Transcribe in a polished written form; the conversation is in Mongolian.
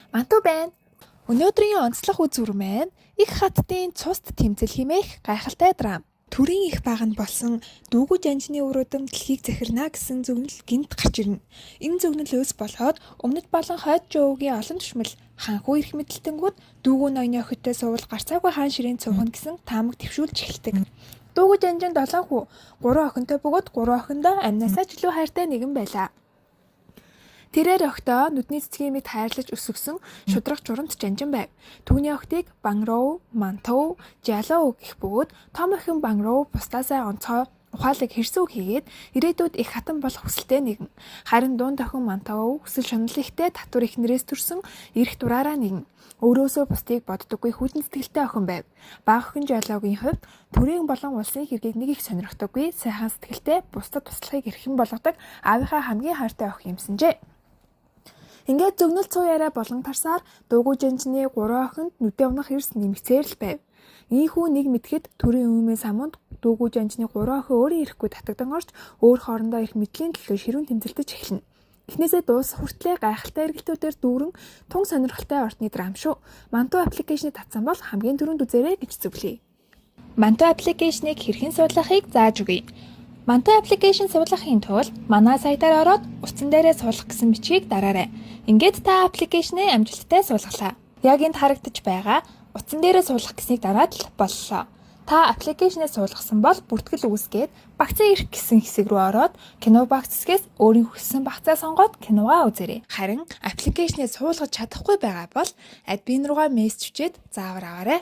Манту байна. Өнөөдрийн онцлог үзүүр маань их хаттын цуст тэмцэл хэмээх гайхалтай драм. Төрийн их баг нь болсон дүүгүү жанжны өрөөдөм дэлхийг захирна гэсэн зөвнөл гинт гарч ирнэ. Энэ зөвнөлөөс болоод өмнөд болон хойд жөөгийн олон түшмэл ханхуу эрх мэдэлтэнгүүд дүүгүү ноёны охидтой суувал гарцаагүй хаан ширээн цуухна гэсэн таамаг твшүүлж эхэлдэг. Дүүгүү жанжин 7 хүү, 3 охинтой бөгөөд 3 охиндоо амнасаа ч илүү хайртай нэгэн байлаа. Тэрээр охидоо нүдний цэцгийн мэд хайрлаж өсгсөн шудраг журамт жанжин байв. Түүний охидыг Бангров, Мантов, Жалов гэх бөгөөд том охин Бангров бусдаасаа онцгой ухаалаг хэрсүү хийгээд ирээдүйд их хатан болох хүсэлтэй нэгэн. Харин дунд охин Мантов хүсэл шунал ихтэй татвар ихнэрээс төрсөн эрх дураараа нэгэн. Өөрөөсөө бусдыг боддоггүй хүйтэн сэтгэлтэй охин байв. Бага охин Жаловгийн хувьд төрийн болон улсын хэргийг нэг их сонирхдоггүй, сайхан сэтгэлтэй, бусдад туслахыг эрхэм болгодог аавынхаа хамгийн хайртай охин юмсанжээ. Ингээд зөвнөл цуу яриа болон тарсаар дуугүй жанжны 3 охинд нүдэ унах эрс нэмэгцээр л байв. Ийхүү нэг мэдхэд төрийн өмнөөс самунд дуугүй жанжны 3 охин өөрийн ирэхгүй татагдан орж өөр хоорондоо их мэдлийн төлөө ширүүн тэмцэлдэж эхэлнэ. Эхнээсээ дуус хүртлээ гайхалтай эргэлтүүдээр дүүрэн тун сонирхолтой ортны драм шүү. Манту аппликейшнийг татсан бол хамгийн түрүүнд үзээрэй гэж зөвлөе. Манту аппликейшнийг хэрхэн суулгахыг зааж өгье. Манту аппликейшн суулгахын тулд манай сайтаар ороод утсан дээрээ суулгах гэсэн бичгийг дараарай. Ингээд та аппликейшнээ амжилттай суулгалаа. Яг энд харагдаж байгаа утсан дээрээ суулгах гэснийг дараад л боллоо. Та аппликейшнээ суулгасан бол бүртгэл үүсгээд багцаа ирэх гэсэн хэсэг рүү ороод кино багц хэсгээс өөрийн хүссэн багцаа сонгоод киногаа үзээрэй. Харин аппликейшнээ суулгаж чадахгүй байгаа бол админ руугаа мессеж хийгээд заавар аваарай.